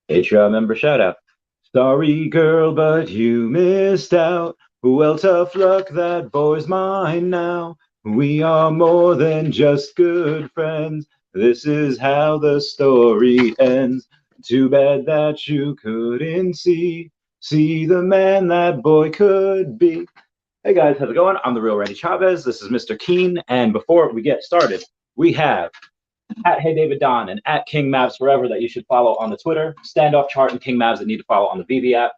Patreon member shout out. Sorry, girl, but you missed out. Well, tough luck, that boy's mine now. We are more than just good friends. This is how the story ends. Too bad that you couldn't see the man that boy could be. Hey guys, how's it going? I'm the real Randy Chavez. This is Mr. Keen, and before we get started, we have at Hey David Don and at King Mavs Forever that you should follow on the Twitter, Standoff Chart and King Mavs that need to follow on the veve app.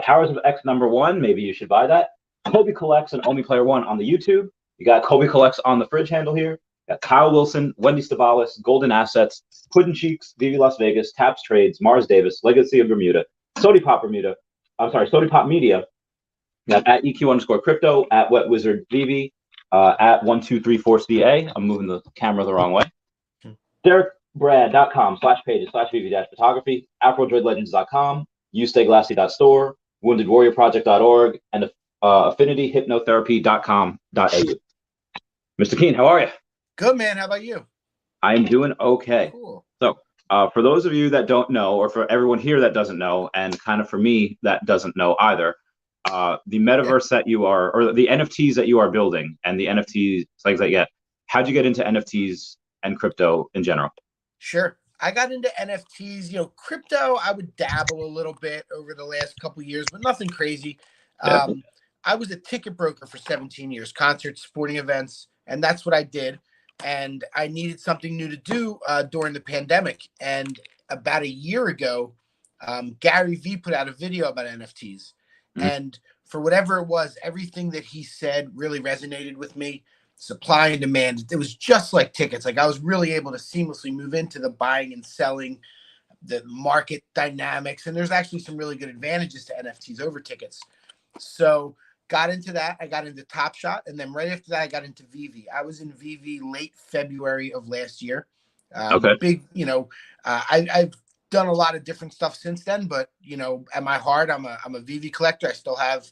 Powers of X #1, maybe you should buy that. Kobe Collects and Omi Player One on the YouTube. You got Kobe Collects on the fridge handle here. You got Kyle Willson, Wendy Stibalis, Golden Assets, Puddin Cheeks, veve Las Vegas, Taps Trades, Mars Davis, Legacy of Bermuda, Sody Pop Bermuda. I'm sorry, Sody Pop Media. You got at EQ_crypto, at Wet Wizard veve, at 1234CA. I'm moving the camera the wrong way. DerekBrad.com/pages/vv-photography, AfroDroidLegends.com, YouStayGlassy.store, WoundedWarriorProject.org, and AffinityHypnotherapy.com.au. Mr. Keen, how are you? Good, man. How about you? I am doing okay. Cool. So, for those of you that don't know, or for everyone here that doesn't know, and kind of for me that doesn't know either, the metaverse that you are, or the NFTs that you are building, and the NFTs things that you get, how'd you get into NFTs and crypto in general? Sure. I got into NFTs, crypto, I would dabble a little bit over the last couple of years, but nothing crazy. Yeah. I was a ticket broker for 17 years, concerts, sporting events, and that's what I did. And I needed something new to do during the pandemic. And about a year ago, Gary Vee put out a video about NFTs. And for whatever it was, everything that he said really resonated with me. Supply and demand. It was just like tickets. Like I was really able to seamlessly move into the buying and selling, the market dynamics. And there's actually some really good advantages to NFTs over tickets. So got into that. I got into Top Shot. And then right after that, I got into veve. I was in veve late February of last year. Okay. Big, I've done a lot of different stuff since then, but at my heart, I'm a veve collector. I still have,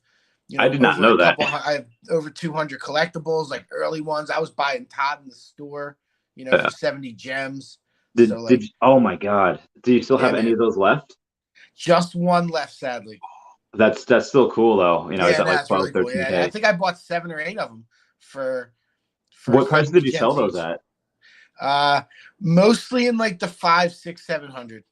I did not know that. I have over 200 collectibles, like early ones. I was buying Todd in the store, for 70 gems. Oh my God. Do you still have any of those left? Just one left, sadly. That's still cool though. He's at like 12, really 13K. Cool. Yeah, I think I bought 7 or 8 of them for what price did you sell those at? Mostly in like the 500, 600, 700.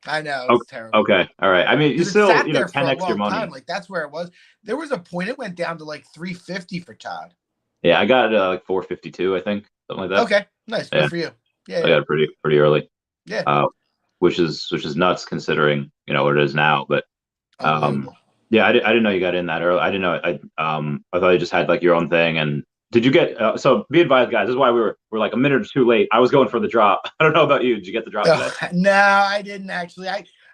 I know, it's terrible. Okay, all right. I mean, you still, 10x your money. Like that's where it was. There was a point it went down to like 350 for Todd. Yeah, I got like 452, I think, something like that. Okay, nice. Good for you. Yeah, I got it pretty early. Yeah. Which is nuts considering what it is now. But yeah, I didn't know you got in that early. I didn't know. I thought you just had like your own thing. And did you get? So be advised, guys. This is why we're like a minute or two late. I was going for the drop. I don't know about you. Did you get the drop today? No, I didn't actually.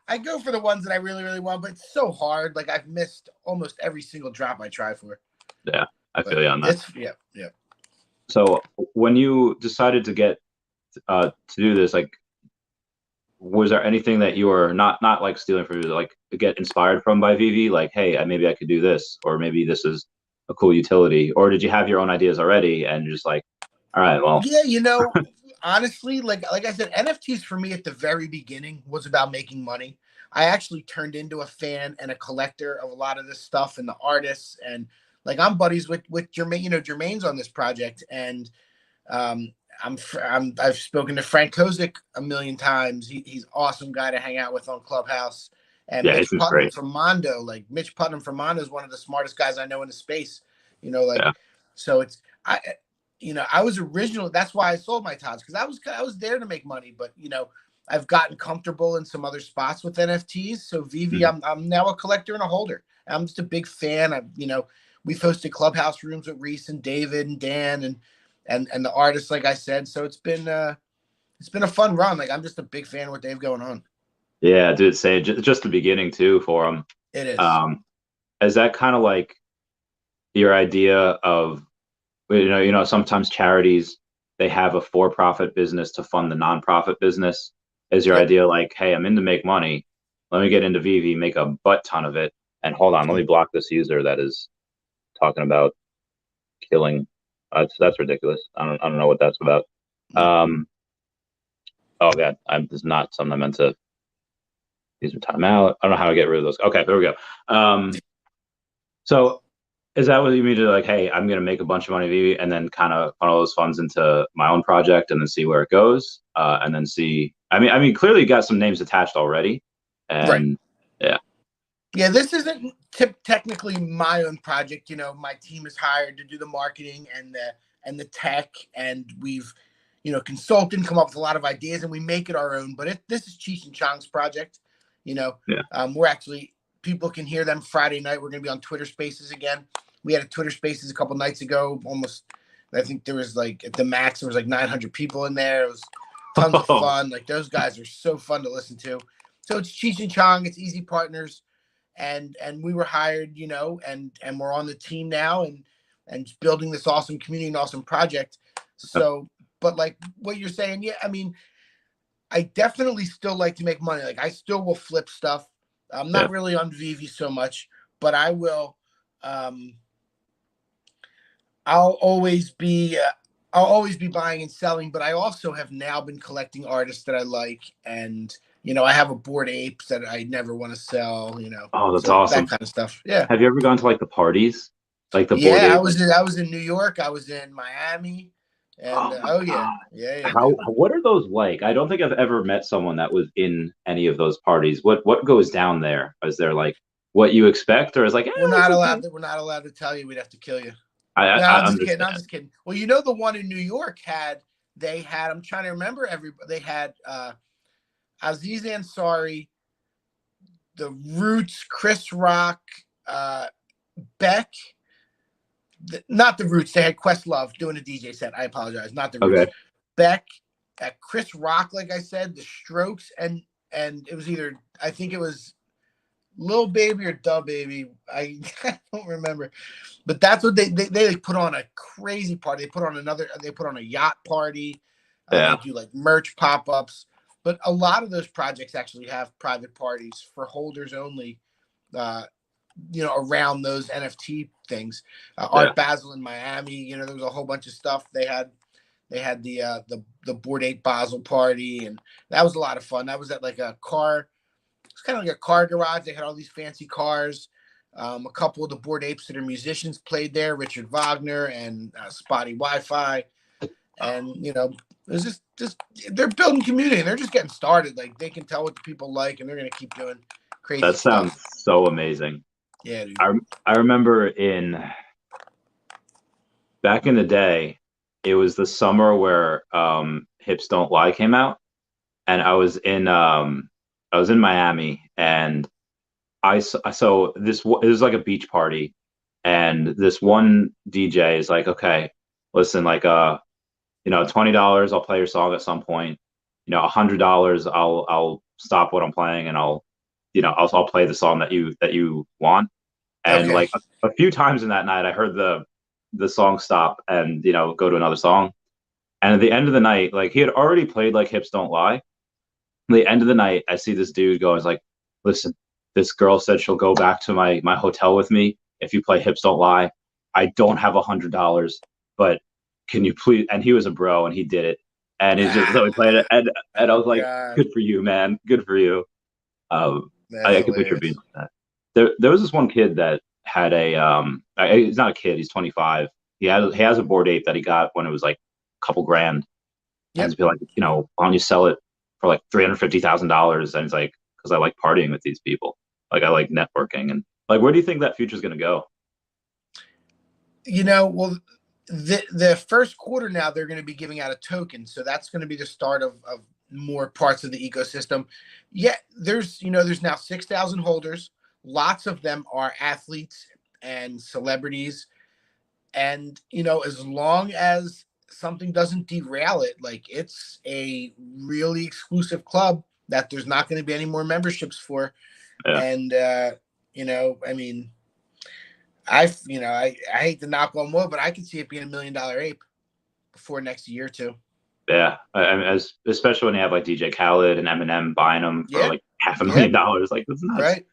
I go for the ones that I really, really want, but it's so hard. Like I've missed almost every single drop I try for. Yeah, I feel you on that. Yeah. So when you decided to get to do this, like, was there anything that you were not like stealing from you, like get inspired from by veve? Like, hey, maybe I could do this, or maybe this is a cool utility, or did you have your own ideas already and you're just like, all right, well, yeah, honestly, like I said, NFTs for me at the very beginning was about making money. I actually turned into a fan and a collector of a lot of this stuff and the artists, and like I'm buddies with Jermaine. Jermaine's on this project, and I've spoken to Frank Kozik a million times. He's awesome guy to hang out with on Clubhouse. And Mitch Putnam from Mondo, Mitch Putnam from Mondo is one of the smartest guys I know in the space. So it's I was original. That's why I sold my Todds, because I was there to make money, but I've gotten comfortable in some other spots with NFTs. So veve, I'm now a collector and a holder. I'm just a big fan. We've hosted Clubhouse rooms with Reese and David and Dan and the artists, like I said. So it's been a fun run. Like I'm just a big fan of what they have going on. Yeah, dude, say just the beginning too for them. It is. Is that kind of like your idea of, sometimes charities, they have a for-profit business to fund the nonprofit business? Is your idea like, hey, I'm in to make money, let me get into veve, make a butt ton of it, and hold on, let me block this user that is talking about killing. That's ridiculous. I don't know what that's about. Oh god, this is not something I meant to use my time out. I don't know how to get rid of those. Okay, there we go. So is that what you mean to like, hey, I'm gonna make a bunch of money VV and then kind of funnel those funds into my own project and then see where it goes, and then see. I mean, clearly you got some names attached already, Right. and yeah, Yeah, this isn't technically my own project. You know, my team is hired to do the marketing and the tech, and we've, you know, consulted, come up with a lot of ideas, and we make it our own. But this is Cheech and Chong's project. You know, yeah. we're actually, people can hear them Friday night. We're going to be on Twitter Spaces again. We had a Twitter Spaces a couple nights ago. Almost, I think there was like at the max there was like 900 people in there. It was tons of fun. Like those guys are so fun to listen to. So it's Cheech and Chong. It's Easy Partners, and we were hired, you know, and we're on the team now, and building this awesome community and awesome project. So, but like what you're saying, yeah, I mean, I definitely still like to make money. Like I still will flip stuff. I'm Yeah. not really on veve so much, but I will. um i'll always be uh, I'll always be buying and selling, but I also have now been collecting artists that I like, and you know, I have a Bored Apes that I never want to sell, you know, Oh, that's so that awesome. kind of stuff. Yeah. Have you ever gone to like the parties, like the Bored Yeah, Ape? I was in New York, I was in Miami, and Oh my oh yeah, god. yeah, How dude. what are those like? I don't think I've ever met someone that was in any of those parties. What goes down there? Is there like what you expect, or is like, it's okay? We're not allowed to tell you. We'd have to kill you. I No, I I'm just kidding. I'm understand. just kidding. Well, you know, the one in New York had, they had, I'm trying to remember everybody. They had Aziz Ansari, the Roots, Chris Rock, uh, Beck. Not the Roots. They had Questlove doing a DJ set. I apologize. Not the Roots. Okay. Beck, Chris Rock, like I said, the Strokes, and it was either, I think it was Lil Baby or Da Baby. I don't remember, but that's what they put on a crazy party. They put on a yacht party. They Yeah. do like merch pop ups, but a lot of those projects actually have private parties for holders only. Uh, you know, around those NFT things. Yeah. Art Basel in Miami. You know, there was a whole bunch of stuff. They had the Bored Ape Basel party, and that was a lot of fun. That was at like a car. It's kind of like a car garage. They had all these fancy cars. A couple of the Bored Apes that are musicians played there, Richard Wagner and Spotty Wi-Fi, and you know, it's just they're building community, and they're just getting started. Like they can tell what the people like, and they're gonna keep doing crazy That sounds stuff. so amazing. Yeah, dude. I remember in back in the day, it was the summer where Hips Don't Lie came out, and I was in Miami, and so this it was like a beach party, and this one DJ is like, okay, listen, like $20 I'll play your song at some point, $100 I'll stop what I'm playing and I'll play the song that you want. And Okay. like a few times in that night I heard the song stop and go to another song. And at the end of the night, like he had already played like Hips Don't Lie. At the end of the night, I see this dude going like, listen, this girl said she'll go back to my hotel with me if you play Hips Don't Lie. I don't have $100, but can you please? And he was a bro and he did it. And he's just so he played it. And I was like, God, good for you, man. Good for you. that's I could picture being hilarious. like that. There was this one kid that had he's not a kid, he's 25. He has a Bored Ape that he got when it was like a couple grand. And Yep. he's be like, why don't you sell it for like $350,000? And he's like, because I like partying with these people. Like I like networking. And like, where do you think that future's gonna go? You know, well, the first quarter now they're going to be giving out a token, so that's going to be the start of more parts of the ecosystem. Yeah, there's now 6,000 holders. Lots of them are athletes and celebrities, and as long as something doesn't derail it, like it's a really exclusive club that there's not going to be any more memberships for, Yeah. and I mean, I hate to knock on wood, but I can see it being $1 million ape before next year or two. Yeah. I mean, especially when you have like DJ Khaled and Eminem buying them for Yeah, like half a yeah, million dollars. Like that's nuts. right.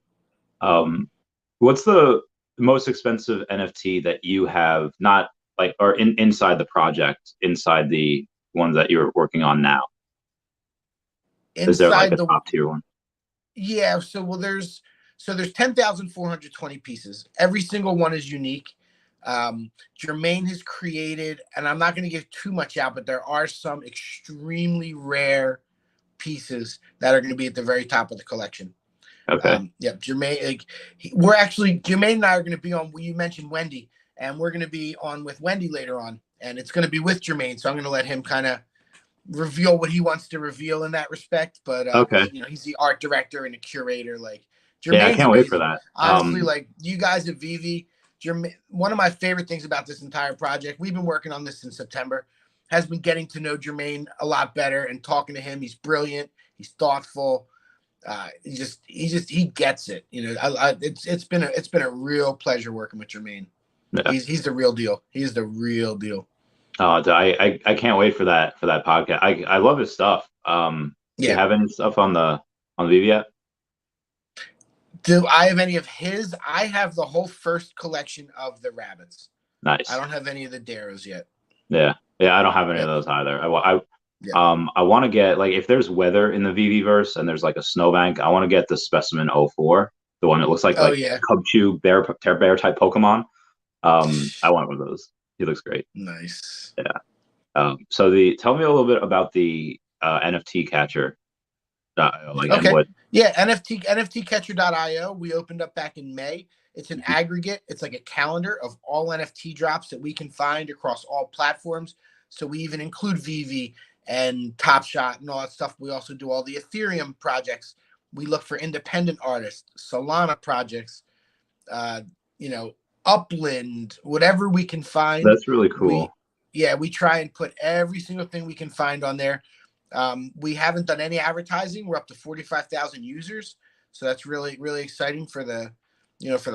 Um, what's the most expensive NFT that you have not like or inside the project, inside the ones that you're working on now? Is there like Inside a the top tier one? Yeah, there's 10,420 pieces. Every single one is unique. Jermaine has created, and I'm not going to give too much out, but there are some extremely rare pieces that are going to be at the very top of the collection. Okay. Yeah, Jermaine, like, we're actually, Jermaine and I are going to be on. You mentioned Wendy, and we're going to be on with Wendy later on, and it's going to be with Jermaine. So I'm going to let him kind of reveal what he wants to reveal in that respect. But Okay. he's the art director and a curator. Like, Yeah, I Jermaine's can't wait for amazing. that. Honestly, like, you guys at veve, Jermaine, one of my favorite things about this entire project, we've been working on this in September, has been getting to know Jermaine a lot better and talking to him. He's brilliant. He's thoughtful. He gets it. It's been a real pleasure working with Jermaine. Yeah. He's the real deal. He's the real deal. Oh, I can't wait for that podcast. I love his stuff. Do you Yeah. have any stuff on the VV yet? Do I have any of his? I have the whole first collection of the rabbits. Nice. I don't have any of the Darrows yet. Yeah, I don't have any of those either. I want to get, like, if there's weather in the VV verse and there's like a snowbank, I want to get the Specimen 04, the one that looks like Cubchoo bear type Pokemon. I want one of those. He looks great. Nice. Yeah. So tell me a little bit about the NFT catcher. Okay. NFTcatcher.io. We opened up back in May. It's an aggregate. It's like a calendar of all NFT drops that we can find across all platforms. So we even include veve and Top Shot and all that stuff. We also do all the Ethereum projects. We look for independent artists, Solana projects, Upland, whatever we can find. That's really cool. We try and put every single thing we can find on there. We haven't done any advertising. We're up to 45,000 users. So that's really, really exciting for the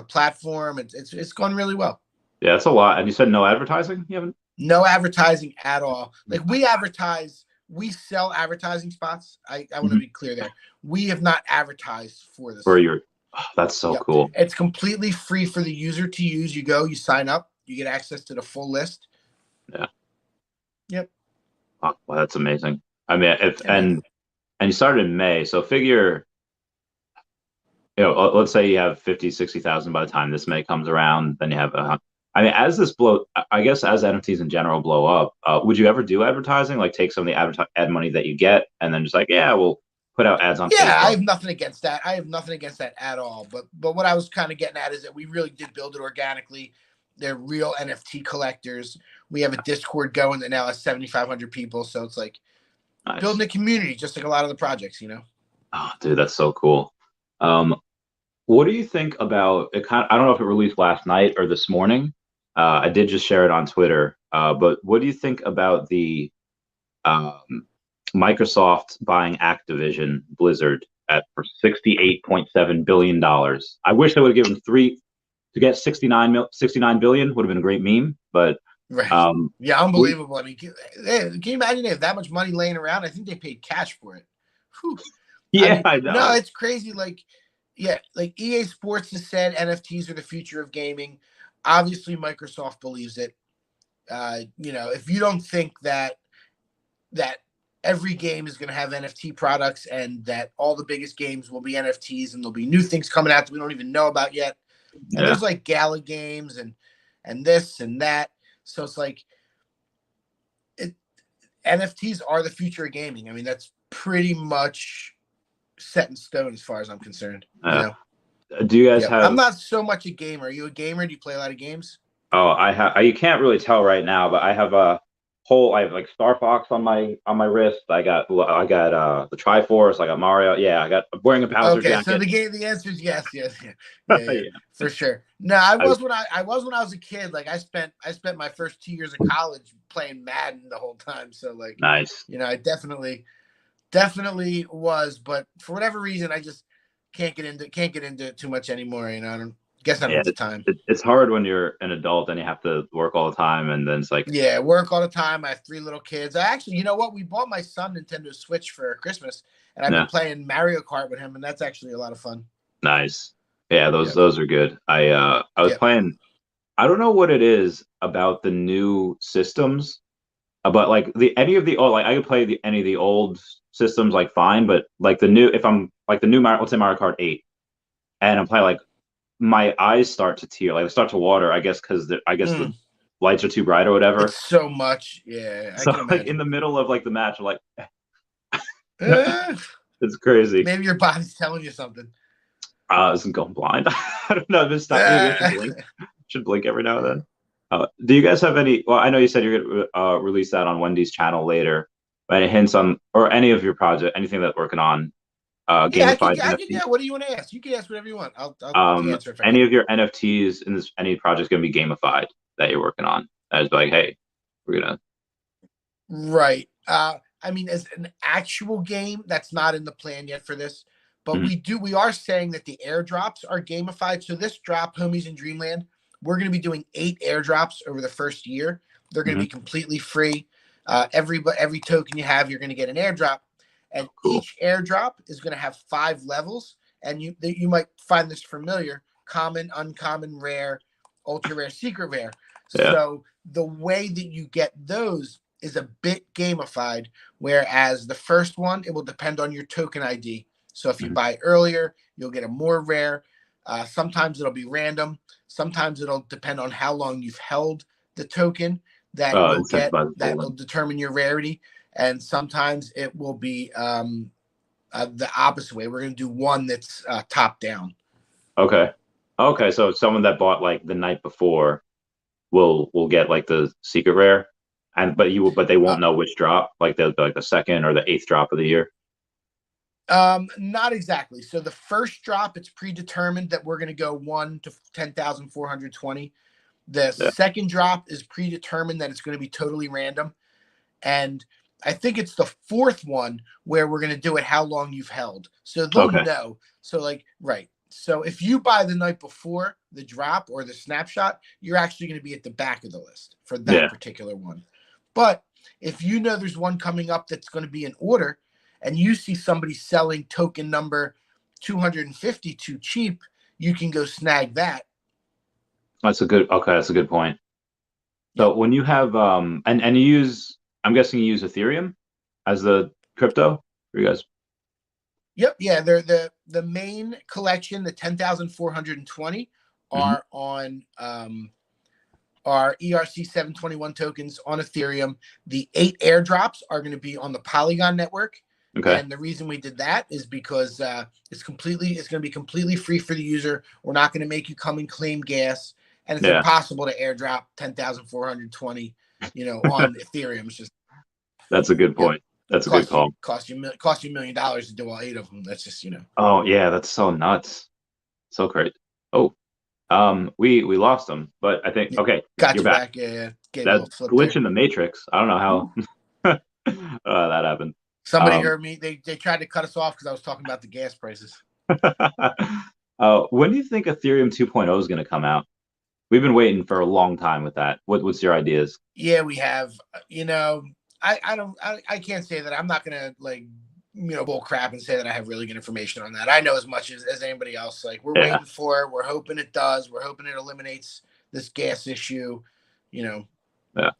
platform. It's gone really well. Yeah, that's a lot. And you said no advertising? You haven't? No advertising at all. Like, we advertise, we sell advertising spots. I want to be clear there. We have not advertised for this. That's so cool. It's completely free for the user to use. You sign up, you get access to the full list. Yeah. Yep. Oh, well, that's amazing. I mean, and you started in May, so figure, let's say you have 50, 60,000 by the time this May comes around, then you have as this I guess as NFTs in general blow up, would you ever do advertising? Like, take some of the ad money that you get and then just like, we'll put out ads on Facebook? I have nothing against that. I have nothing against that at all. But what I was kind of getting at is that we really did build it organically. They're real NFT collectors. We have a Discord going that now has 7,500 people. So it's like, nice. Building a community, just like a lot of the projects, Oh, dude, that's so cool. What do you think about it? I don't know if it released last night or this morning. I did just share it on Twitter. But what do you think about the Microsoft buying Activision Blizzard for $68.7 billion? I wish they would have given to get 69 billion would have been a great meme, but right. Unbelievable. I mean, can you imagine they have that much money laying around? I think they paid cash for it. Whew. I know. No, it's crazy. Like EA Sports has said NFTs are the future of gaming. Obviously, Microsoft believes it. If you don't think that every game is going to have NFT products and that all the biggest games will be NFTs and there'll be new things coming out that we don't even know about yet. And there's like gala games and this and that. So it's like NFTs are the future of gaming. I mean, that's pretty much set in stone as far as I'm concerned. Do you guys have? I'm not so much a gamer. Are you a gamer? Do you play a lot of games? Oh, I have. You can't really tell right now, but I have I have like Star Fox on my wrist. I got the Triforce. I got Mario. Yeah, I'm wearing a Bowser jacket. So the answer is yes, for sure. No, I was when I was a kid. Like, I spent my first 2 years of college playing Madden the whole time. So like, nice. I definitely was, but for whatever reason, I just can't get into it too much anymore. I don't guess I don't have the time. It's hard when you're an adult and you have to work all the time, and then it's like, work all the time. I have 3 little kids. I actually, you know what? We bought my son Nintendo Switch for Christmas, and I've been playing Mario Kart with him, and that's actually a lot of fun. Nice. Yeah, those are good. I was playing. I don't know what it is about the new systems, But like any of the old, like I could play any of the old systems like fine, but like the new, if I'm like the new Mario, let's say Mario Kart 8, and I'm playing, like my eyes start to tear, like start to water, I guess because I guess the Mm, lights are too bright or whatever. it's so much. Yeah, I So can like in imagine. the middle of like the match, I'm like, Uh, it's crazy. maybe your body's telling you something. Isn't going blind. I don't know. Just stop. Maybe I should Uh, blink. Should blink every now and then. Do you guys have any? Well, I know you said you're gonna release that on Wendy's channel later. But any hints on or any of your project, anything that's working on yeah, gamified I can. NFTs? Yeah, what do you want to ask? You can ask whatever you want. I'll answer if I Any can. of your NFTs in this any project's gonna be gamified that you're working on? As like, hey, we're gonna. Right. I mean, as an actual game, that's not in the plan yet for this. But Mhm, we are saying that the airdrops are gamified. So this drop, Homies in Dreamland, we're going to be doing 8 airdrops over the first year. They're going to mhm. be completely free. Every token you have, you're going to get an airdrop, and Cool. each airdrop is going to have 5 levels. And you might find this familiar: common, uncommon, rare, ultra rare, secret rare. Yeah. So the way that you get those is a bit gamified, whereas the first one, it will depend on your token ID. So if you Mhm. buy earlier, you'll get a more rare. Sometimes it'll be random. Sometimes it'll depend on how long you've held the token that you'll get, Incentivized that will holding. determine your rarity. And sometimes it will be the opposite way. We're going to do one that's top down. Okay. Okay. So someone that bought like the night before will get like the secret rare, and but they Uh, won't know which drop. Like they'll be like the second or the eighth drop of the year. Not exactly. So the first drop, it's predetermined that we're going to go 1 to 10,420. The Yeah. second drop is predetermined that it's going to be totally random. And I think it's the fourth one where we're going to do it how long you've held. So they'll Okay. know. So, like, right. So if you buy the night before the drop or the snapshot, you're actually going to be at the back of the list for that Yeah. particular one. But if you know there's one coming up that's going to be in order and you see somebody selling token number 250 too cheap, you can go snag that. That's a good. Okay, that's a good point. So Yep. when you have and you use, I'm guessing you use Ethereum as the crypto for you guys. Yep, yeah, they're the main collection, the 10,420 Hmm. are on our ERC 721 tokens on Ethereum. The 8 airdrops are going to be on the Polygon network. Okay. And the reason we did that is because it's going to be completely free for the user. We're not going to make you come and claim gas, and it's Yeah, impossible to airdrop 10,420, on Ethereum. It's just, that's a good yep, point. That's a good call. cost you $1 million to do all 8 of them. That's just. Oh yeah, that's so nuts. So crazy. Oh, we lost them, but I think Yeah, okay, got you're you back. back. Yeah, yeah. Gave a That little flip glitch there. in the matrix. I don't know Ooh. how that happened. Somebody Um, heard me. They tried to cut us off because I was talking about the gas prices. when do you think Ethereum 2.0 is going to come out? We've been waiting for a long time with that. What's your ideas? Yeah, we have. I can't say that. I'm not gonna like bull crap and say that I have really good information on that. I know as much as anybody else. Like we're Yeah, waiting for it. We're hoping it does. We're hoping it eliminates this gas issue. You know, yeah.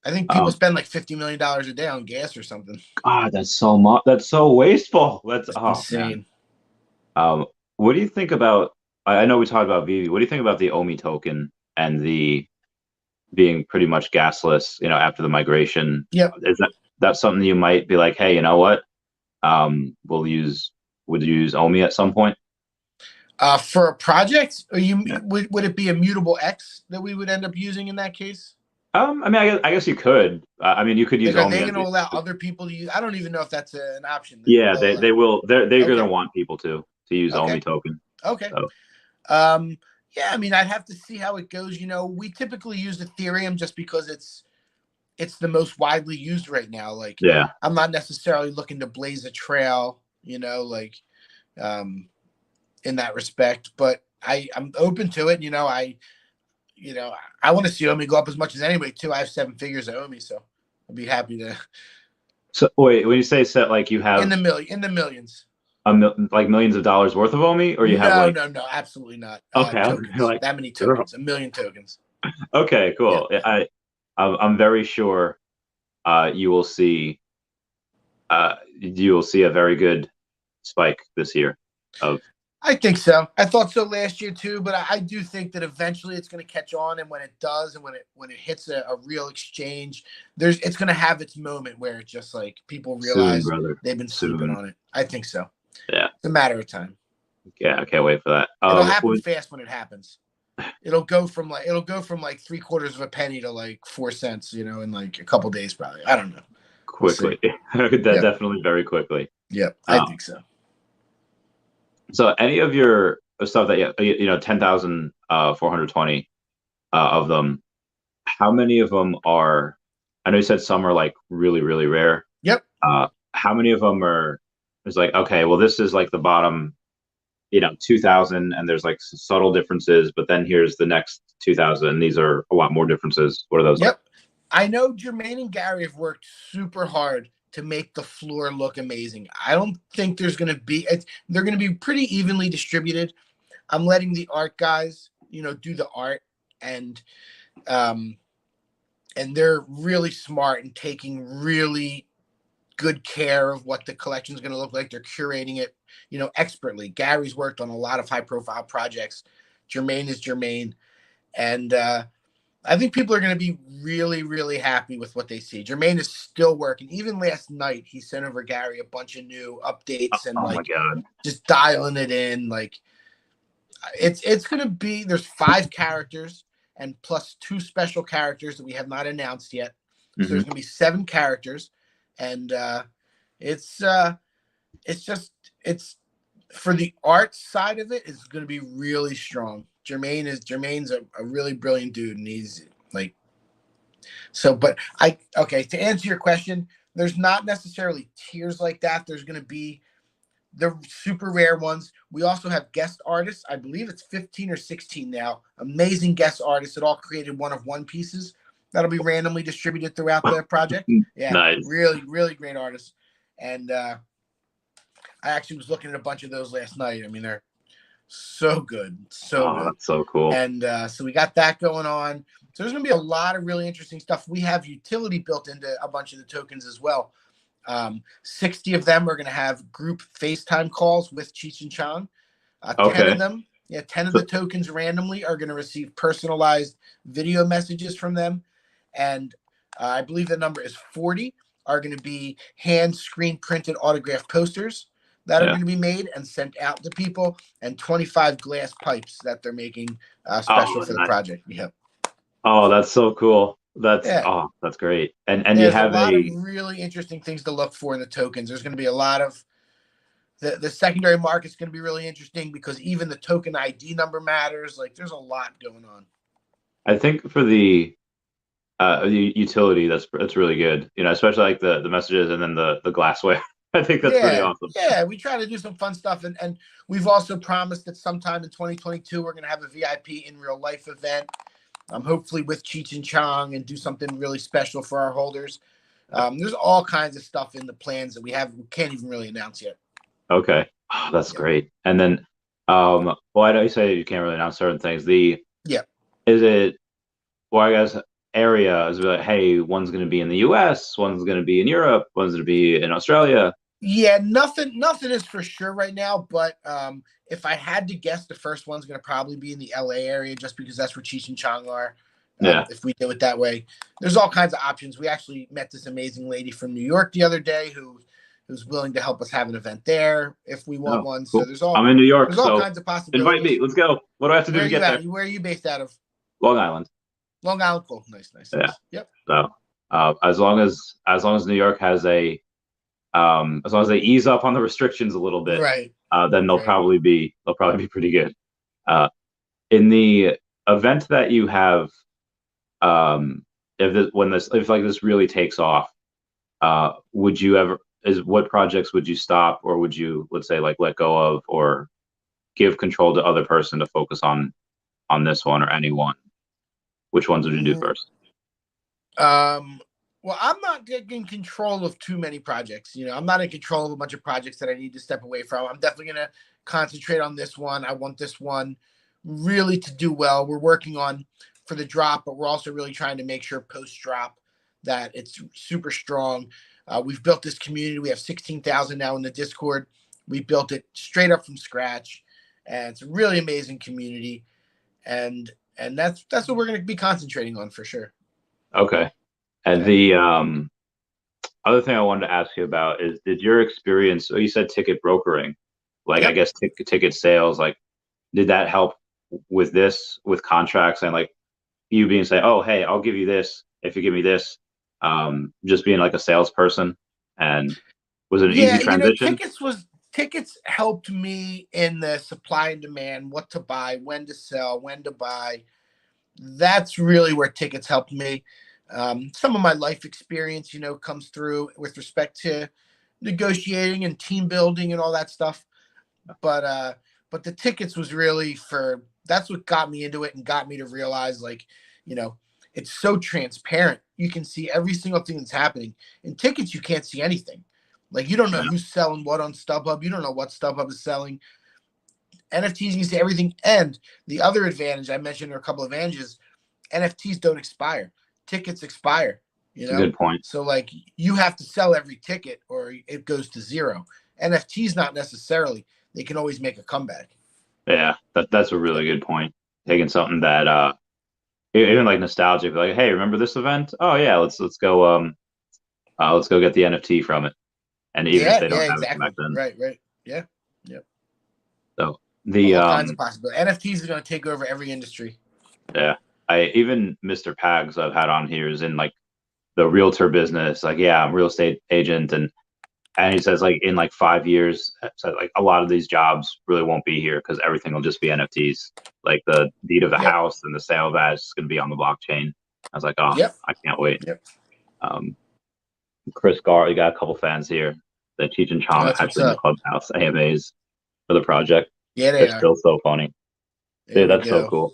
I think people Um, spend like $50 million a day on gas or something. God, that's so much. That's so wasteful. That's It's oh man. insane. What do you think about? I know we talked about veve. What do you think about the OMI token and the being pretty much gasless? After the migration, Yep. is that something you might be like, hey, you know what? We'll use. Would you use OMI at some point? For a project, or you Yeah. would it be a mutable X that we would end up using in that case? I mean, I guess you could. I mean, you could use Like, are they OMI as going to allow other people to use? I don't even know if that's an option that yeah. they'll They allow. will. They're gonna Okay, want people to use okay, OMI token. okay. So Um, yeah, I mean, I'd have to see how it goes. We typically use Ethereum just because it's the most widely used right now. Like, yeah. I'm not necessarily looking to blaze a trail, like um, in that respect. But I'm open to it. I want to see Omi go up as much as anybody too. I have 7 figures of Omi, so I'd be happy to So wait, when you say set, like you have in the millions. like millions of dollars worth of OMI, or you have No, like no, no, absolutely not. okay, I was gonna be Tokens. like That many girl. tokens. A million tokens. Okay, Yep. cool. I'm very sure. you will see a very good spike this year of. I think so. I thought so last year too, but I do think that eventually it's going to catch on, and when it does, and when it hits a real exchange, it's going to have its moment where it's just like people Soon, realize brother. they've been sleeping Soon. on it. I think so. Yeah. It's a matter of time. Yeah, I can't wait for that. It'll happen fast when it happens. It'll go from like 3/4 of a penny to like 4 cents, in like a couple days probably. I don't know. Quickly. Definitely very quickly. Yep, I think so. So any of your stuff that 10,420 of them, how many of them are? I know you said some are like really, really rare. Yep. How many of them are? It's like, okay, well, this is like the bottom, 2,000, and there's like subtle differences, but then here's the next 2,000, and these are a lot more differences. What are those? Yep. Like? I know Jermaine and Gary have worked super hard to make the floor look amazing. I don't think there's going to be, they're going to be pretty evenly distributed. I'm letting the art guys, do the art, and they're really smart and taking really good care of what the collection is going to look like. They're curating it, expertly. Gary's worked on a lot of high profile projects. Jermaine is Jermaine. And, I think people are going to be really, really happy with what they see. Jermaine is still working. Even last night, he sent over Gary a bunch of new updates and my God, just dialing it in. Like it's going to be, there's 5 characters and plus 2 special characters that we have not announced yet. So there's going to be 7 characters, and it's for the art side of it, it's going to be really strong. Jermaine's a really brilliant dude, and he's like, so, but to answer your question, there's not necessarily tiers like that. There's going to be the super rare ones. We also have guest artists. I believe it's 15 or 16 now. Amazing guest artists that all created one-of-one pieces that'll be randomly distributed throughout the project. Yeah, nice. Really, really great artists. And I actually was looking at a bunch of those last night. I mean, they're so good. So good. That's so cool. And so we got that going on. So there's going to be a lot of really interesting stuff. We have utility built into a bunch of the tokens as well. 60 of them are going to have group FaceTime calls with Cheech and Chong. 10 of them, 10 of the tokens randomly are going to receive personalized video messages from them. And I believe the number is 40 are going to be hand screen printed autograph posters that are going to be made and sent out to people, and 25 glass pipes that they're making special for the project. Yep. Oh, that's so cool. That's great. And there's you have a lot of really interesting things to look for in the tokens. There's going to be a lot of the secondary market's going to be really interesting because even the token ID number matters. Like there's a lot going on. I think for the utility, that's really good. Especially like the messages and then the glassware. I think that's pretty awesome. Yeah, we try to do some fun stuff, and we've also promised that sometime in 2022 we're going to have a VIP in real life event. Hopefully with Cheech and Chong, and do something really special for our holders. There's all kinds of stuff in the plans that we can't even really announce yet. Okay, that's great. And then, well, I know you say you can't really announce certain things. Is it? Well, I guess Arya is like, hey, one's going to be in the U.S., one's going to be in Europe, one's going to be in Australia. Yeah, nothing is for sure right now. But if I had to guess, the first one's going to probably be in the LA area, just because that's where Cheech and Chong are. If we do it that way, there's all kinds of options. We actually met this amazing lady from New York the other day who's willing to help us have an event there if we want one. Cool. So I'm in New York. There's all kinds of possibilities. Invite me. Let's go. What do I have to do to get there? Where are you based out of? Long Island. Long Island, cool, nice. Yeah. Yep. So, as long as New York has as long as they ease up on the restrictions a little bit, right? Then they'll probably be pretty good. In the event that you have, if this really takes off, would you ever? What projects would you stop, or would you, let's say, like let go of, or give control to other person to focus on this one or anyone? Which ones would you do first? Well, I'm not in control of too many projects. I'm not in control of a bunch of projects that I need to step away from. I'm definitely going to concentrate on this one. I want this one really to do well. We're working on for the drop, but we're also really trying to make sure post drop that it's super strong. We've built this community. We have 16,000 now in the Discord. We built it straight up from scratch, and it's a really amazing community. And that's what we're going to be concentrating on for sure. Okay. And Yeah. the other thing I wanted to ask you about is, did your experience? Oh, you said ticket brokering, like I Yep. guess ticket sales, like did that help with this, with contracts, and like you being say, oh, hey, I'll give you this if you give me this, just being like a salesperson, and was it an easy Yeah, transition? tickets helped me in the supply and demand, what to buy, when to sell, when to buy. That's really where tickets helped me. Some of my life experience, comes through with respect to negotiating and team building and all that stuff. But the tickets was really that's what got me into it and got me to realize, like, you know, it's so transparent. You can see every single thing that's happening. In tickets, you can't see anything. Like, you don't know Yeah, who's selling what on StubHub. You don't know what StubHub is selling. NFTs, you can see everything. And the other advantage I mentioned, or a couple of advantages, NFTs don't expire. Tickets expire, it's a good point. So, like, you have to sell every ticket or it goes to zero. NFTs, not necessarily. They can always make a comeback. Yeah, that's a really Yep. good point. Taking something that even like nostalgic, like, hey, remember this event? Oh yeah, let's go get the NFT from it. And even if Yeah, they yeah, don't have it from back exactly. then. Right, right. Yeah, yep. So the All kinds of possibilities. NFTs are going to take over every industry. yeah, I even Mr. Pags I've had on here is in like the realtor business. Like, yeah, I'm a real estate agent, and he says like in like 5 years, so like a lot of these jobs really won't be here because everything will just be NFTs. Like the deed of the Yep, house and the sale of that is going to be on the blockchain. I was like, oh, yep, I can't wait. yep. Um, Chris Gar, you got a couple fans here. The Cheech and Chong That's what's actually in the up. clubhouse AMAs for the project. Yeah, They're they are. still so funny. There Dude, we that's so go. cool.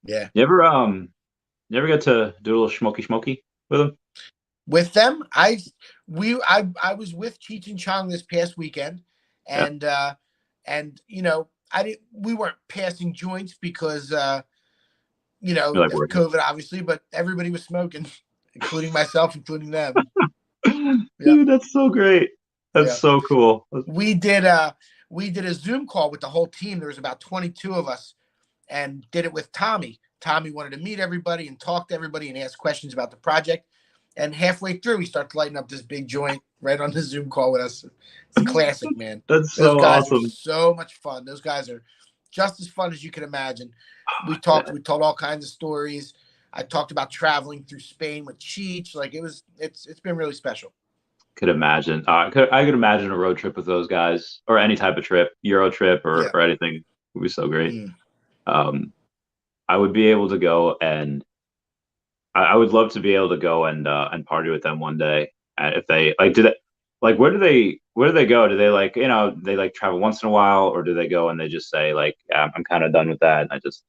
Yeah. You ever get to do a little smoky with them? With them, I was with Cheech and Chong this past weekend, Yeah, and I didn't we weren't passing joints because you like of working. COVID, obviously, but everybody was smoking, including myself, including them. Yeah, Dude, that's so great. That's yeah. so cool. We did a Zoom call with the whole team. There was about 22 of us, and did it with Tommy. Tommy wanted to meet everybody and talk to everybody and ask questions about the project. And halfway through, he starts lighting up this big joint right on the Zoom call with us. It's a classic, man. That's Those so guys are awesome. so much fun. Those guys are just as fun as you can imagine. Yeah, We told all kinds of stories. I talked about traveling through Spain with Cheech. Like, it's been really special. could imagine. I could imagine a road trip with those guys, or any type of trip, Euro trip, or Yeah. or anything. It would be so great. Mm. Um, I would be able to go, and I would love to be able to go and party with them one day. And if they like, do that, like, where do they go? Do they like, they like travel once in a while, or do they go and they just say like, yeah, I'm kind of done with that. I just,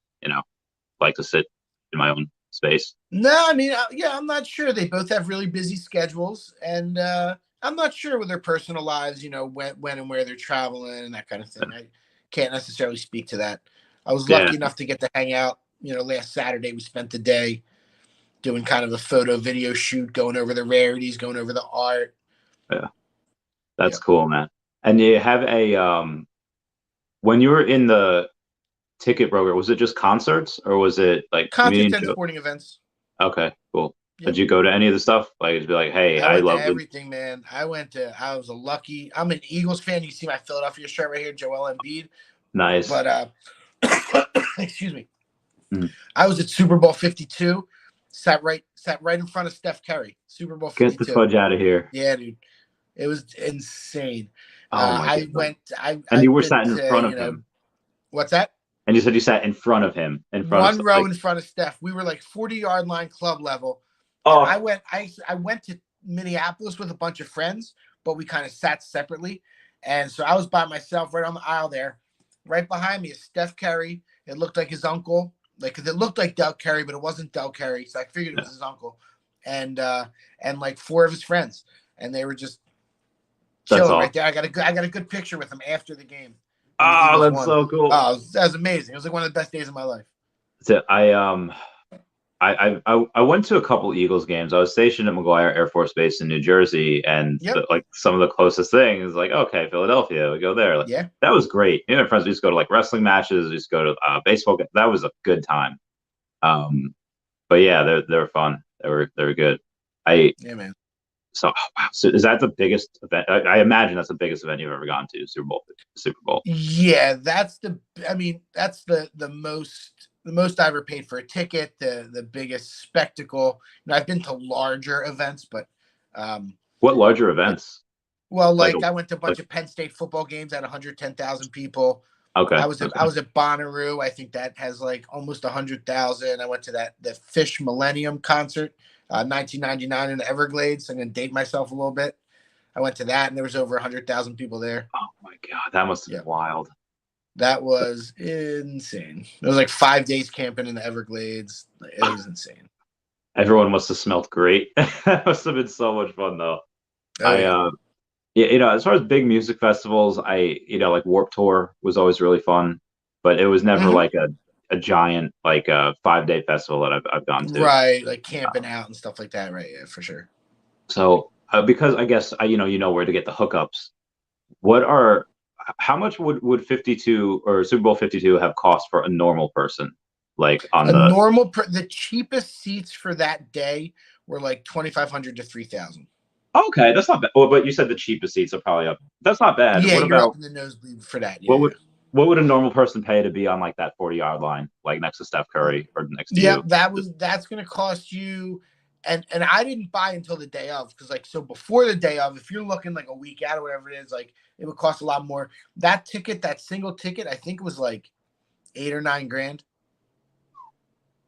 like to sit in my own space. No, I mean, yeah, I'm not sure. They both have really busy schedules, and I'm not sure with their personal lives. When and where they're traveling and that kind of thing. I can't necessarily speak to that. I was Yeah, lucky enough to get to hang out. Last Saturday we spent the day doing kind of a photo video shoot, going over the rarities, going over the art. yeah, that's Yeah, cool, man. And you have when you were in the ticket broker, was it just concerts or was it like concerts community and show? sporting events. Okay, cool. Did Yep. you go to any of the stuff? Like, it'd be like, hey, I I went to love the everything, man. I was a lucky. I'm an Eagles fan. You see my Philadelphia shirt right here, Joel Embiid. nice. But excuse me. Mm. I was at Super Bowl 52, sat right in front of Steph Curry. Super Bowl Get the 52. fudge out of here. Yeah, dude, it was insane. Oh my I god. went. I And you I've were been sat in to front of him. what's that? And you said you sat in front of him, in front of One row like, in front of Steph. We were like 40-yard line club level, and oh, I went to Minneapolis with a bunch of friends, but we kind of sat separately, and so I was by myself right on the aisle there. Right behind me is Steph Curry. It looked like his uncle, like, 'cause it looked like Del Curry, but it wasn't Del Curry, so I figured it yeah, was his uncle, and like four of his friends, and they were just that's chilling right all. there. I got a good picture with him after the game when the Oh, Eagles that's won. so cool. Oh, that was amazing. It was like one of the best days of my life. So I went to a couple Eagles games. I was stationed at McGuire Air Force Base in New Jersey, and Yep. like some of the closest things, like okay, Philadelphia, we go there. Like, Yeah. that was great. Me and my friends we used to go to like wrestling matches, we used to go to baseball. That was a good time. But yeah, they were fun. They were good. I Yeah, man. so, oh, wow. So is that the biggest event? I imagine that's the biggest event you've ever gone to, Super Bowl. Super Bowl. Yeah, that's the. I mean, that's the most I ever paid for a ticket. The biggest spectacle. I've been to larger events, but um, What larger events? well, Like like I went to a bunch like of Penn State football games at 110,000 people. I okay, was at I okay. was at Bonnaroo. I think that has like almost 100,000. I went to the Fish Millennium concert, 1999 in the Everglades. I'm gonna date myself a little bit. I went to that, and there was over 100,000 people there. Oh my God, that must have Yeah, been wild. that was insane. It was like 5 days camping in the Everglades. It was insane. Everyone must have smelled great. That must have been so much fun though. Oh I yeah. Yeah, as far as big music festivals, like Warped Tour was always really fun, but it was never Hmm. like a giant like a 5 day festival that I've gone to. Right, like camping out and stuff like that. Right, yeah, for sure. So because I guess you know where to get the hookups. What are how much would 52 or Super Bowl 52 have cost for a normal person? Like on the The cheapest seats for that day were like 2,500 to 3,000. Okay, that's not bad. Well, but you said the cheapest seats are probably up. That's not bad. Yeah, What you're up about in the nosebleed for that. what Yeah. would what would a normal person pay to be on like that 40-yard line, like next to Steph Curry or next to Yep, you? that's gonna cost you. And I didn't buy until the day of, because like, so before the day of, if you're looking like a week out or whatever it is, like it would cost a lot more. That ticket, that single ticket, I think it was like 8 or 9 grand.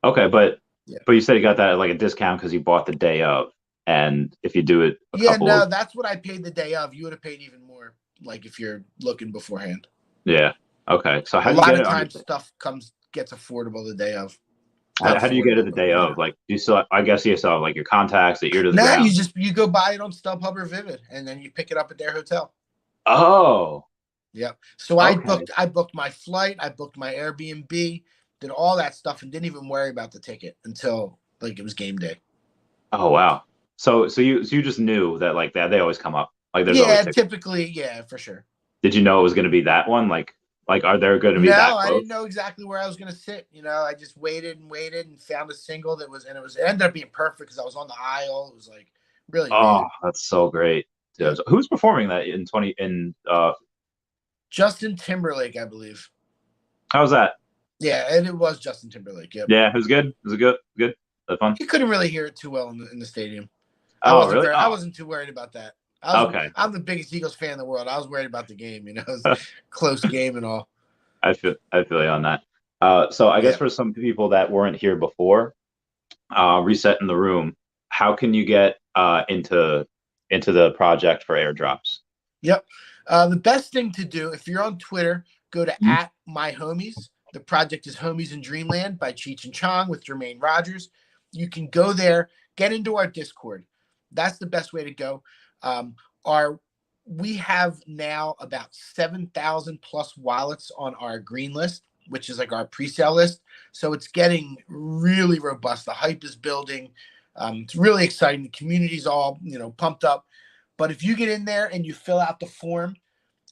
Okay, but Yeah. but you said you got that at like a discount because you bought the day of, and if you do it a Yeah, couple of no, that's what I paid the day of. You would have paid even more, like if you're looking beforehand. yeah, okay. So A how do you lot get of it on times stuff gets affordable the day of. Not how do you get it affordable, the but day of? Like, do you still? I guess you still have like your contacts, the ear to the now ground. you go buy it on StubHub or Vivid, and then you pick it up at their hotel. Oh, Yep. So I okay. booked I booked my flight, I booked my Airbnb, did all that stuff, and didn't even worry about the ticket until like it was game day. Oh wow. So you just knew that like that they always come up. Like there's always Yeah, tickets. typically, yeah, for sure. Did you know it was going to be that one? Like are there going to be No, that I close? didn't know exactly where I was gonna sit. I just waited and found a single it ended up being perfect because I was on the aisle. It was like really Oh, amazing. that's so great. Yeah. Dude, so who's performing that in 20 in Justin Timberlake, I believe. how's that? Yeah, and it was Justin Timberlake. Yep. Yeah, it was good. Was it good? Good. That fun? You couldn't really hear it too well in the stadium. Oh, really? I Oh, wasn't too worried about that. okay. I'm the biggest Eagles fan in the world. I was worried about the game, it was a close game and all. I feel you on that. So I guess Yeah. for some people that weren't here before, resetting the room, how can you get into the project for airdrops? Yep. The best thing to do, if you're on Twitter, go to Mhm. @myhomies. The project is Homies in Dreamland by Cheech and Chong with Jermaine Rogers. You can go there, get into our Discord. That's the best way to go. Our We have now about 7,000 plus wallets on our green list, which is like our pre-sale list. So it's getting really robust. The hype is building. It's really exciting. The community's all pumped up. But if you get in there and you fill out the form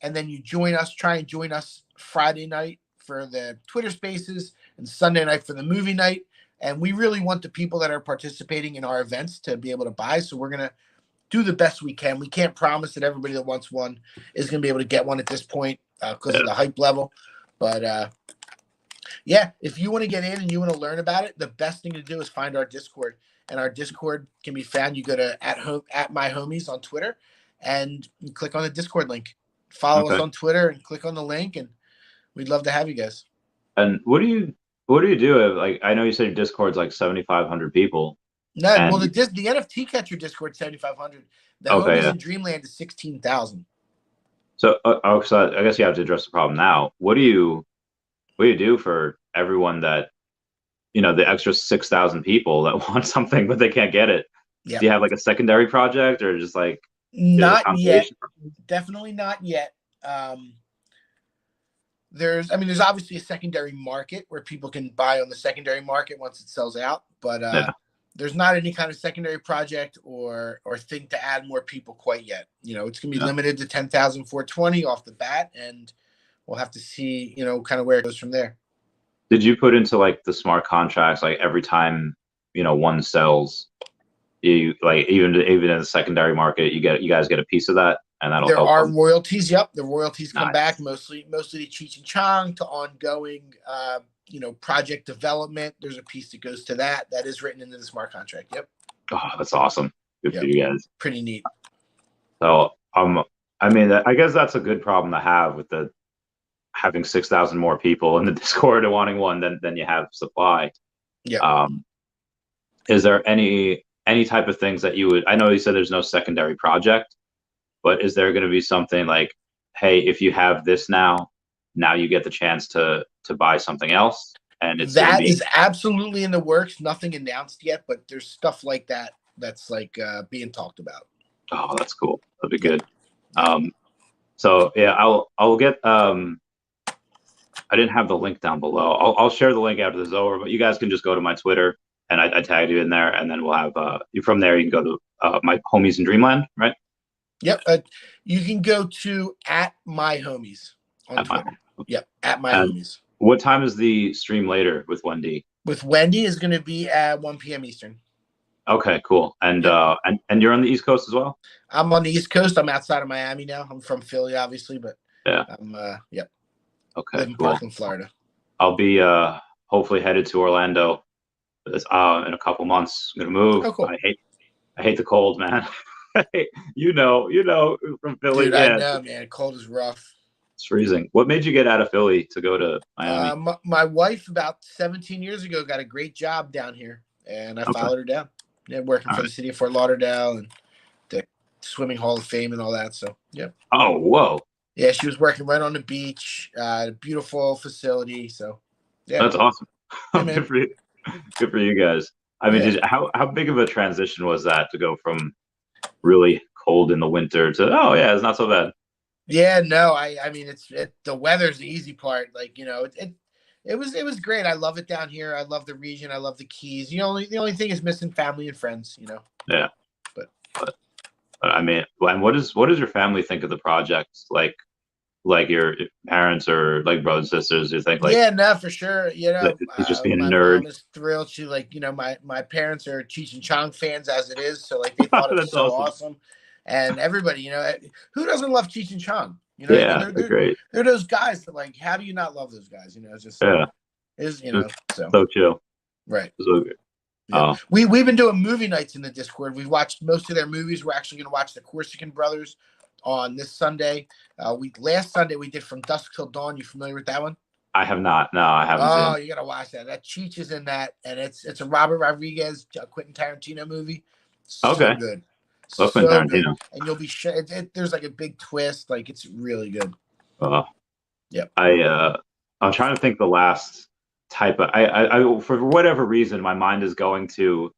and then you try and join us Friday night for the Twitter Spaces and Sunday night for the movie night. And we really want the people that are participating in our events to be able to buy. So we're gonna do the best we can. We can't promise that everybody that wants one is gonna be able to get one at this point because Yeah. of the hype level. But yeah, if you want to get in and you want to learn about it, the best thing to do is find our Discord. And our Discord can be found. You go to at my homies on Twitter, and you click on the Discord link. Follow us Okay. on Twitter and click on the link, and we'd love to have you guys. And what do you do if, like I know you said your Discord's like 7,500 people No, well, and the NFT catcher Discord 7,500. The okay, homies yeah. in Dreamland is 16,000. So I guess you have to address the problem now. What do you do for everyone that the extra 6,000 people that want something but they can't get it? Do Yep. you have like a secondary project or just like is it a Not yet. consolation? Definitely not yet. Um, there's obviously a secondary market where people can buy on the secondary market once it sells out, but Yeah. there's not any kind of secondary project or thing to add more people quite yet. It's gonna be Yeah. limited to 10,420 off the bat, and we'll have to see, kind of where it goes from there. Did you put into like the smart contracts, like every time, one sells, you like even in the secondary market, you guys get a piece of that, and that'll There help are them. royalties. Yep, the royalties come back Nice. mostly to Cheech and Chong, to ongoing, project development. There's a piece that goes to that is written into the smart contract. Yep. Oh, that's awesome. Good for Yep. you guys. Pretty neat. So, I mean, I guess that's a good problem to have with the having 6,000 more people in the Discord and wanting one than you have supply. Yeah. Is there any type of things that you would? I know you said there's no secondary project, but is there going to be something like, hey, if you have this now you get the chance to buy something else, and it's going to That be. is absolutely in the works. Nothing announced yet, but there's stuff like that that's like being talked about. Oh, that's cool. That'd be Yeah. good. So yeah, I'll get. I didn't have the link down below. I'll share the link after this is over, but you guys can just go to my Twitter, and I tagged you in there, and then we'll have you from there. You can go to my homies in Dreamland, right? Yep. You can go to @myhomies on Twitter. Yep. @myhomies. What time is the stream later with Wendy? With Wendy is going to be at 1 p.m. Eastern. Okay, cool. And Yep. And you're on the East Coast as well? I'm on the East Coast. I'm outside of Miami now. I'm from Philly, obviously, but yeah. I'm yep. Okay, Live in cool. Parkland, Florida. I'll be hopefully headed to Orlando in a couple months. I'm gonna move. Oh, cool. I hate the cold, man. you know from Philly. Dude, Yeah, I know, man. Cold is rough. it's freezing. What made you get out of Philly to go to Miami? My wife about 17 years ago got a great job down here, and I followed her down. Yeah, working for the city of Fort Lauderdale and the Swimming Hall of Fame and all that. So, yep. Oh, whoa. Yeah, she was working right on the beach, a beautiful facility. So, yeah. That's awesome. Yeah, Good for you. Good for you guys. I mean, Yeah. how big of a transition was that to go from really cold in the winter to, oh yeah, it's not so bad? Yeah, no, I mean the weather's the easy part. Like, it was great. I love it down here. I love the region. I love the Keys. The only thing is missing family and friends. Yeah. But I mean, and what does your family think of the project? Like your parents or like brothers and sisters? You think like, yeah, no, for sure. he's just being a My nerd? mom is thrilled. She my parents are Cheech and Chong fans as it is. So like they thought it was That's so awesome. And everybody, who doesn't love Cheech and Chong? Yeah, they're great. They're those guys that like, how do you not love those guys? It's just so chill. Right. So good. Yeah. We've been doing movie nights in the Discord. We've watched most of their movies. We're actually going to watch the Corsican Brothers on this Sunday. Last Sunday we did From Dusk Till Dawn. You familiar with that one? I have not. No, I haven't seen. Oh, you gotta watch that. That Cheech is in that, and it's a Robert Rodriguez, Quentin Tarantino movie. So good. Love Quentin Tarantino. And you'll be sure there's like a big twist. Like it's really good. Yep. I'm trying to think the last type of I for whatever reason my mind is going to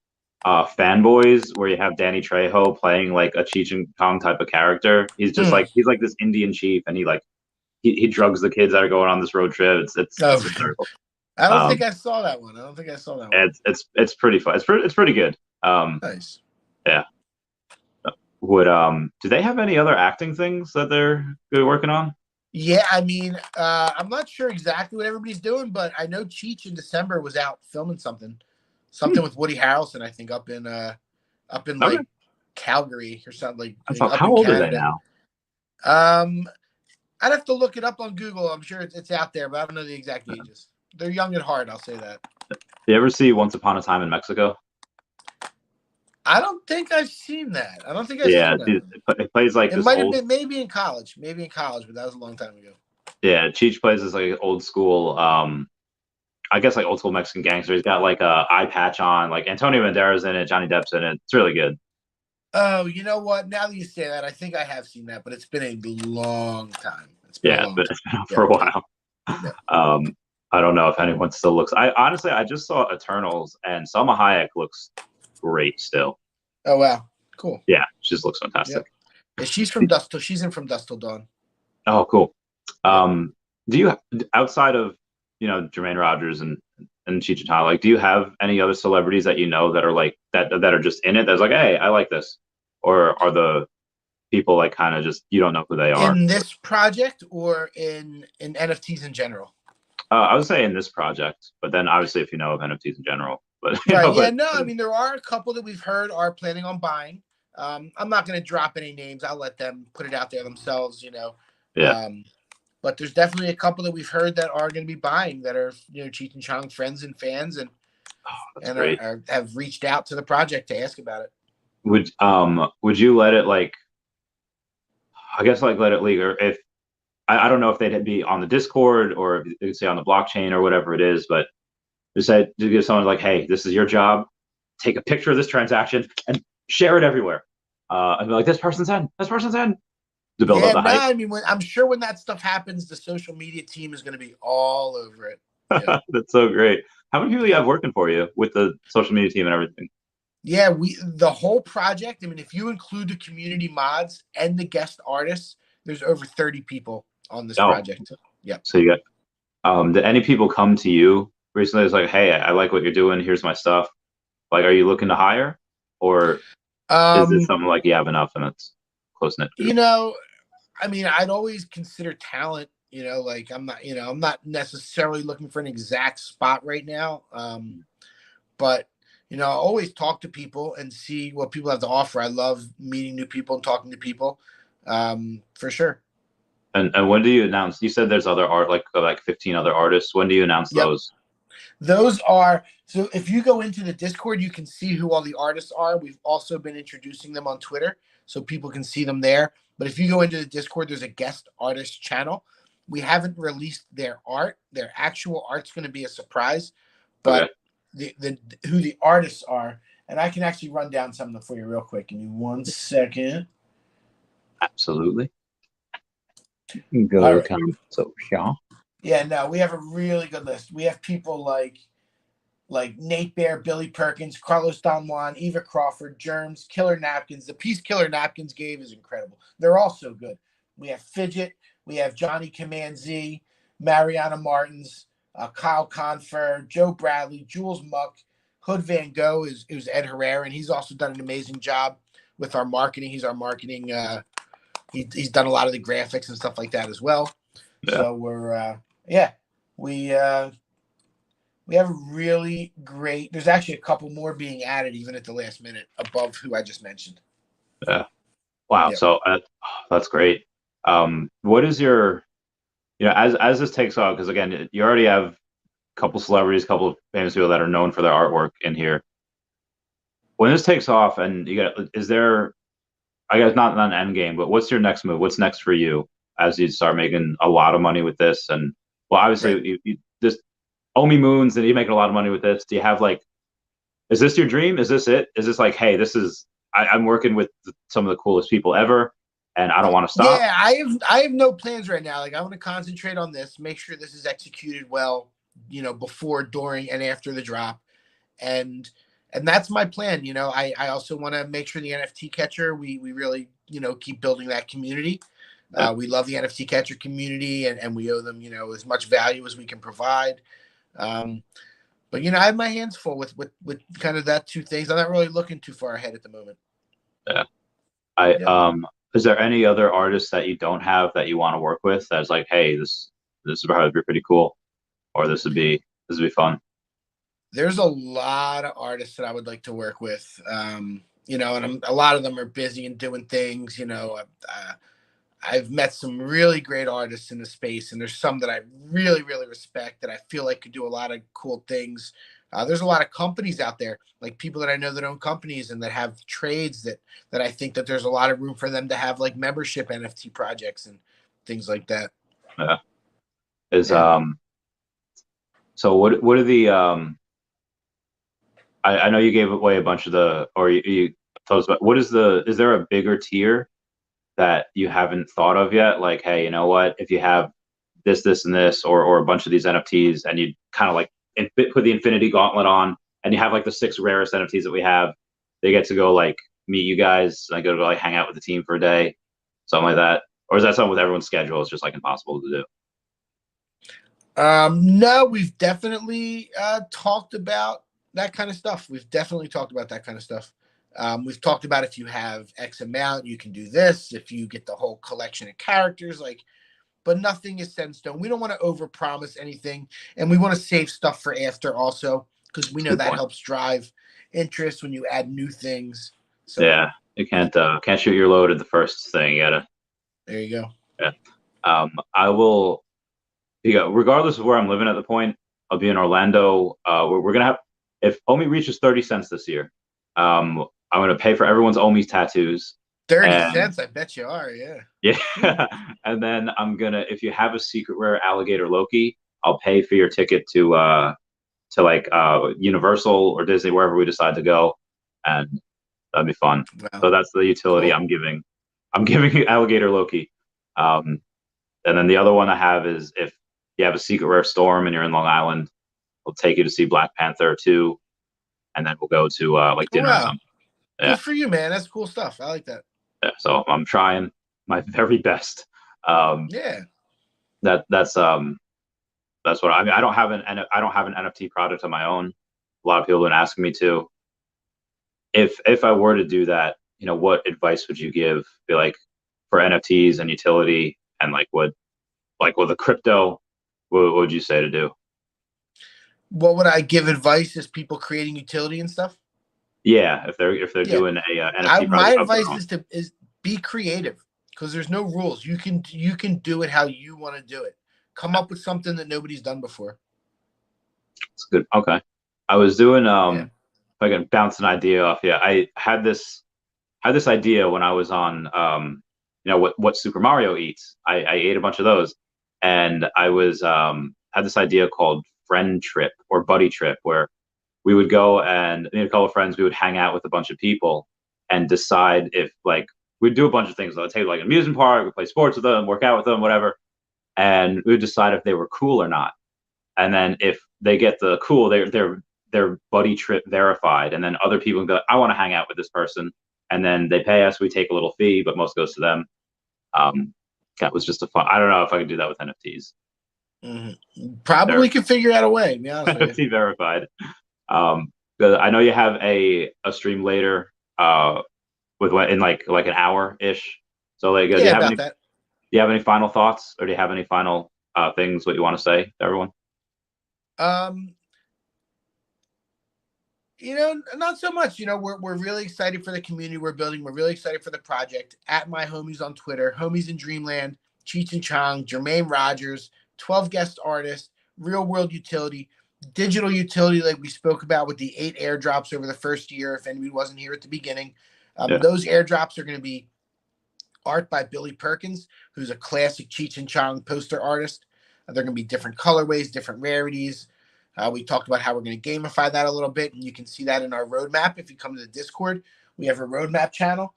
Fanboys, where you have Danny Trejo playing like a Cheech and Chong type of character. He's just he's like this Indian chief, and he drugs the kids that are going on this road trip. It's hysterical. I don't think I saw that one. It's pretty fun. It's pretty good. Nice. Yeah. Do they have any other acting things that they're working on? Yeah, I mean, I'm not sure exactly what everybody's doing, but I know Cheech in December was out filming something with Woody Harrelson. I think up in like Calgary or something like. How old are they now? I'd have to look it up on Google. I'm sure it's out there, but I don't know the exact ages. They're young at heart. I'll say that. You ever see Once Upon a Time in Mexico? I don't think I've seen that. I don't think I've seen that. It plays like it this might have been maybe in college, but that was a long time ago. Yeah, Cheech plays this like old school, I guess like old school Mexican gangster. He's got like a eye patch on, like Antonio Banderas in it, Johnny Depp's in it. It's really good. Oh, you know what? Now that you say that, I think I have seen that, but it's been a long time. It's been out for a while. Yeah. I don't know if anyone still looks. I honestly, I just saw Eternals, and Salma Hayek looks great still. Oh wow, cool. Yeah, she just looks fantastic. Yeah, she's from Dust. She's in From Dusk Till Dawn. Oh, cool. Do you, outside of, Jermaine Rogers and Cheech and Chong, like, do you have any other celebrities that you know that are like that are just in it? That's like, hey, I like this, or are the people like kind of just you don't know who they are? In this project or in NFTs in general? I would say in this project, but then obviously if you know of NFTs in general, but Right. Yeah. No. I mean, there are a couple that we've heard are planning on buying. I'm not going to drop any names. I'll let them put it out there themselves. yeah, Um, but there's definitely a couple that we've heard that are going to be buying that are Cheech and Chong friends and fans that's and great. have reached out to the project to ask about it. Would you let it like, I guess like let it leak, or if I don't know if they'd be on the Discord or if they could say on the blockchain or whatever it is, but just say to give someone like, hey, this is your job. Take a picture of this transaction and share it everywhere. And be like, this person's in to build up Yeah, the no, hype. I mean, I'm sure when that stuff happens, the social media team is going to be all over it. Yeah. That's so great. How many people you have working for you with the social media team and everything? Yeah, the whole project. I mean, if you include the community mods and the guest artists, there's over 30 people on this Oh, project. Yeah. so you got, did any people come to you recently? It's like, hey, I like what you're doing. Here's my stuff. Like, are you looking to hire, or is it Um, something like you have enough and it's close knit you group? know, I mean, I'd always consider talent, like I'm not necessarily looking for an exact spot right now. But I always talk to people and see what people have to offer. I love meeting new people and talking to people, for sure. And when do you announce? You said there's other art, like 15 other artists. When do you announce Yep. those? Those are so if you go into the Discord, you can see who all the artists are. We've also been introducing them on Twitter so people can see them there. But if you go into the Discord, there's a guest artist channel. We haven't released their art. Their actual art's going to be a surprise, Okay, but the who the artists are, and I can actually run down some of them for you real quick. Give me 1 second. absolutely. All Go right. come so yeah. Yeah, no, we have a really good list. We have people like Nate Bear, Billy Perkins, Carlos Don Juan, Eva Crawford, Germs, Killer Napkins. The piece Killer Napkins gave is incredible. They're all so good. We have Fidget, we have Johnny Command Z, Mariana Martins, Kyle Confer, Joe Bradley, Jules Muck, Hood Van Gogh is Ed Herrera, and he's also done an amazing job with our marketing. He's our marketing. He's done a lot of the graphics and stuff like that as well. Yeah. So yeah, we uh, we have a really great. There's actually a couple more being added even at the last minute above who I just mentioned. Yeah. Wow. Yep. So that's great. What is your, as this takes off, because again, you already have a couple celebrities, a couple of famous people that are known for their artwork in here. When this takes off, and is there, I guess not an end game, but what's your next move? What's next for you as you start making a lot of money with this? And well, Right. obviously, you just Omi Moons, and you're making a lot of money with this. Do you have like, is this your dream? Is this it? Is this like, hey, I'm working with some of the coolest people ever, and I don't want to stop? Yeah, I have no plans right now. Like I want to concentrate on this, make sure this is executed well, before, during, and after the drop. And and that's my plan. I also want to make sure the NFT catcher, we really, keep building that community. Yeah, We love the NFT catcher community and we owe them, as much value as we can provide. Um, but I have my hands full with kind of that two things. I'm not really looking too far ahead at the moment. yeah. I Yep. Is there any other artists that you don't have that you want to work with that's like, hey, this would probably be pretty cool, or this would be fun? There's a lot of artists that I would like to work with. And a lot of them are busy and doing things. I've met some really great artists in the space, and there's some that I really, really respect that I feel like could do a lot of cool things. There's a lot of companies out there, like people that I know that own companies and that have trades that I think that there's a lot of room for them to have like membership NFT projects and things like that. Yeah. Is Yeah. So what are the I know you gave away a bunch of or you told us about is there a bigger tier that you haven't thought of yet? Like, hey, you know what? If you have this, and this, or a bunch of these NFTs, and you kind of like put the Infinity Gauntlet on, and you have like the 6 rarest NFTs that we have, they get to go like meet you guys. I go to like hang out with the team for a day, something like that. Or is that something with everyone's schedule? It's just like impossible to do. No, we've definitely talked about that kind of stuff. We've definitely talked about that kind of stuff. We've talked about if you have X amount, you can do this. If you get the whole collection of characters, like, but nothing is set in stone. We don't want to overpromise anything, and we want to save stuff for after also, because we That's a know good that point. helps drive interest when you add new things. So Yeah, you can't shoot your load at the first thing. You gotta. there you go. Yeah. I will. Yeah, regardless of where I'm living at the point, I'll be in Orlando. We're gonna have if Omi reaches 30 cents this year, I'm gonna pay for everyone's Omi's tattoos. 30 And cents, I bet you are, yeah. yeah, and then I'm gonna if you have a secret rare alligator Loki, I'll pay for your ticket to like Universal or Disney, wherever we decide to go, and that'd be fun. Wow. So that's the utility Cool. I'm giving. I'm giving alligator Loki. Um, and then the other one I have is if you have a secret rare storm and you're in Long Island, we'll take you to see Black Panther 2, and then we'll go to like Oh, dinner or wow. something. Yeah, Good for you, man. That's cool stuff. I like that. yeah. So I'm trying my very best. Um, Yeah. that's what I mean. I don't have an NFT product on my own. A lot of people have been asking me to. If I were to do that, what advice would you give? Be like for NFTs and utility and like with a crypto, what would you say to do? What would I give advice as people creating utility and stuff? Yeah, if they're Yeah. doing a NFT My project of their advice own. is be creative, because there's no rules. You can do it how you want to do it. Come up with something that nobody's done before. It's good. Okay. I was doing Yeah. if I can bounce an idea off. Yeah, I had this idea when I was on what Super Mario eats. I ate a bunch of those, and I was had this idea called friend trip or buddy trip where we would go and me and a couple of friends we would hang out with a bunch of people and decide if like we'd do a bunch of things. I'd take like an amusement park, we'd play sports with them, work out with them, whatever, and we would decide if they were cool or not. And then if they get the cool, they're buddy trip verified, and then other people go, I want to hang out with this person, and then they pay us. We take a little fee, but most goes to them. Um, that was just a fun. I don't know if I could do that with NFTs. Probably They're could figure out a way, to be honest with you. NFT verified. I know you have a stream later with what in like an hour ish. So like, Yeah, about that. do you have any final thoughts, or do you have any final things what you want to say to everyone? Um, not so much. We're really excited for the community we're building. We're really excited for the project. At my homies on Twitter, homies in Dreamland, Cheech and Chong, Jermaine Rogers, 12 guest artists, real world utility, digital utility, like we spoke about with the 8 airdrops over the first year. If anybody wasn't here at the beginning, Yeah, those airdrops are going to be art by Billy Perkins, who's a classic Cheech and Chong poster artist. They're going to be different colorways, different rarities. We talked about how we're going to gamify that a little bit, and you can see that in our roadmap. If you come to the Discord, we have a roadmap channel.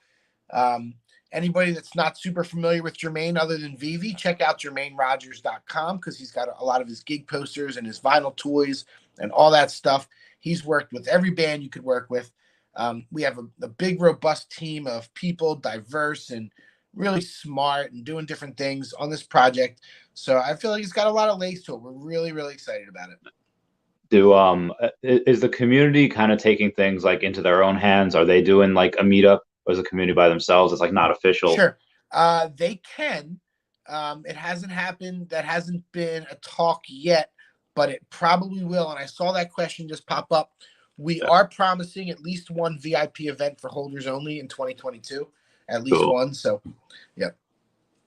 Um, Anybody that's not super familiar with Jermaine other than veve, check out jermainerogers.com, because he's got a lot of his gig posters and his vinyl toys and all that stuff. He's worked with every band you could work with. We have a big, robust team of people, diverse and really smart and doing different things on this project. So I feel like it's got a lot of legs to it. We're really, really excited about it. do is the community kind of taking things like into their own hands? Are they doing like a meetup, or is the community by themselves? It's like not official. Sure. They can. It hasn't happened. That hasn't been a talk yet, but it probably will. And I saw that question just pop up. We Yeah, are promising at least one VIP event for holders only in 2022, at least cool. one. So, yeah.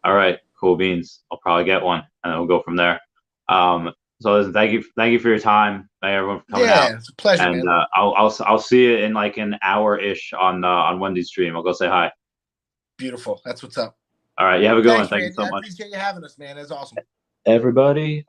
All right, cool beans. I'll probably get one, and then we'll go from there. So listen, thank you for your time. Thank everyone for coming out, Yeah, it's a pleasure, and man. I'll see you in like an hour ish on Wendy's stream. I'll go say hi. Beautiful. That's what's up. All right, you have a good one. Thanks, Thank you Randy. so I much, appreciate you having us, man. That's awesome. everybody.